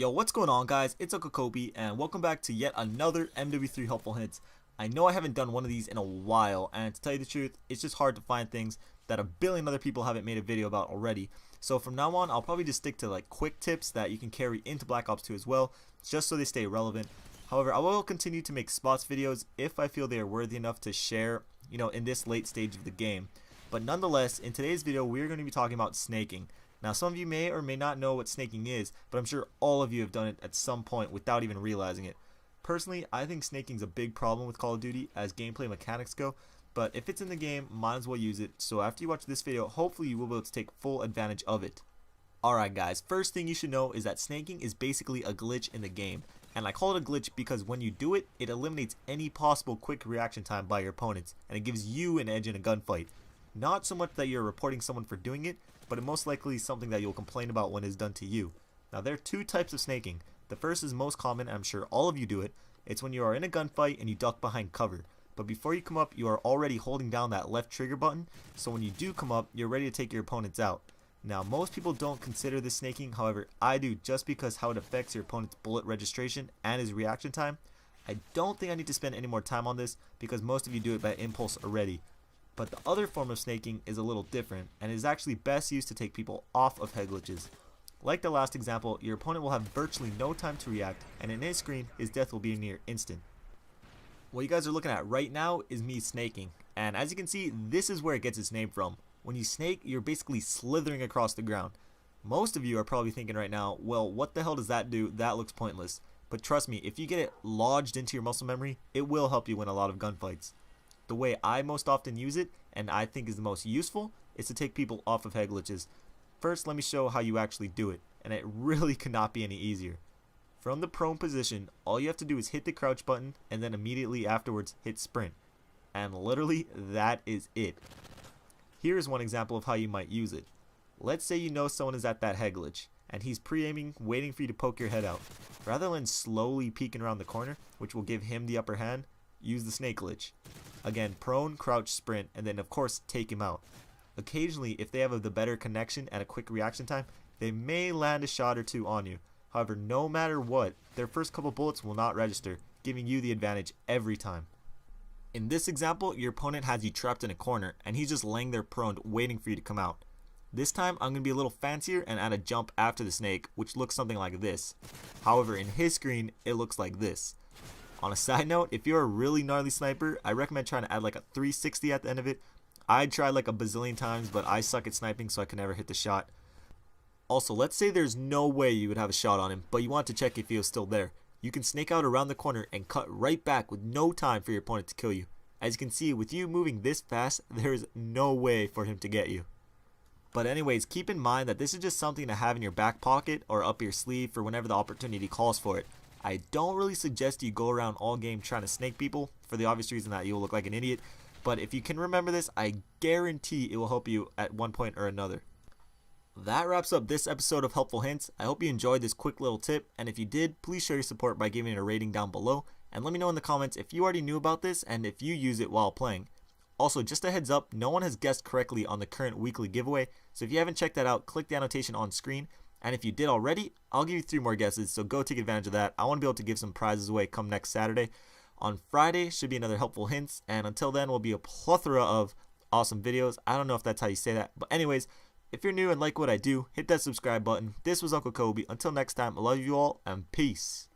Yo, what's going on, guys? It's Uncle Kobe, and welcome back to yet another MW3 helpful hints. I know I haven't done one of these in a while, and to tell you the truth, it's just hard to find things that a billion other people haven't made a video about already. So from now on, I'll probably just stick to like quick tips that you can carry into Black Ops 2 as well, just so they stay relevant. However, I will continue to make spots videos if I feel they are worthy enough to share, in this late stage of the game. But nonetheless, in today's video, we're going to be talking about snaking. Now, some of you may or may not know what snaking is, but I'm sure all of you have done it at some point without even realizing it. Personally, I think snaking is a big problem with Call of Duty as gameplay mechanics go, but if it's in the game, might as well use it. So after you watch this video, hopefully you will be able to take full advantage of it. Alright guys, first thing you should know is that snaking is basically a glitch in the game. And I call it a glitch because when you do it, it eliminates any possible quick reaction time by your opponents, and it gives you an edge in a gunfight. Not so much that you're reporting someone for doing it, but it most likely is something that you'll complain about when it's done to you. Now, there are two types of snaking. The first is most common, and I'm sure all of you do it. It's when you are in a gunfight and you duck behind cover. But before you come up, you are already holding down that left trigger button, so when you do come up, you're ready to take your opponents out. Now, most people don't consider this snaking, however, I do, just because how it affects your opponent's bullet registration and his reaction time. I don't think I need to spend any more time on this, because most of you do it by impulse already. But the other form of snaking is a little different, and is actually best used to take people off of head glitches. Like the last example, your opponent will have virtually no time to react, and in his screen, his death will be near instant. What you guys are looking at right now is me snaking, and as you can see, this is where it gets its name from. When you snake, you're basically slithering across the ground. Most of you are probably thinking right now, well, what the hell does that do? That looks pointless. But trust me, if you get it lodged into your muscle memory, it will help you win a lot of gunfights. The way I most often use it, and I think is the most useful, is to take people off of head glitches. First, let me show how you actually do it, and it really could not be any easier. From the prone position, all you have to do is hit the crouch button, and then immediately afterwards hit sprint. And literally, that is it. Here is one example of how you might use it. Let's say you know someone is at that head glitch, and he's pre-aiming, waiting for you to poke your head out. Rather than slowly peeking around the corner, which will give him the upper hand, use the snake glitch. Again, prone, crouch, sprint, and then of course take him out. Occasionally, if they have the better connection and a quick reaction time, they may land a shot or two on you. However, no matter what, their first couple bullets will not register, giving you the advantage every time. In this example, your opponent has you trapped in a corner, and he's just laying there prone waiting for you to come out. This time, I'm going to be a little fancier and add a jump after the snake, which looks something like this. However, in his screen, it looks like this. On a side note, if you're a really gnarly sniper, I recommend trying to add like a 360 at the end of it. I'd try like a bazillion times, but I suck at sniping, so I can never hit the shot. Also, let's say there's no way you would have a shot on him, but you want to check if he was still there. You can snake out around the corner and cut right back with no time for your opponent to kill you. As you can see, with you moving this fast, there is no way for him to get you. But anyways, keep in mind that this is just something to have in your back pocket or up your sleeve for whenever the opportunity calls for it. I don't really suggest you go around all game trying to snake people, for the obvious reason that you will look like an idiot, but if you can remember this, I guarantee it will help you at one point or another. That wraps up this episode of Helpful Hints. I hope you enjoyed this quick little tip, and if you did, please show your support by giving it a rating down below, and let me know in the comments if you already knew about this and if you use it while playing. Also, just a heads up, no one has guessed correctly on the current weekly giveaway, so if you haven't checked that out, click the annotation on screen. And if you did already, I'll give you 3 more guesses, so go take advantage of that. I want to be able to give some prizes away come next Saturday. On Friday should be another Helpful Hints, and until then will be a plethora of awesome videos. I don't know if that's how you say that, but anyways, if you're new and like what I do, hit that subscribe button. This was Uncle Kobe. Until next time, I love you all, and peace.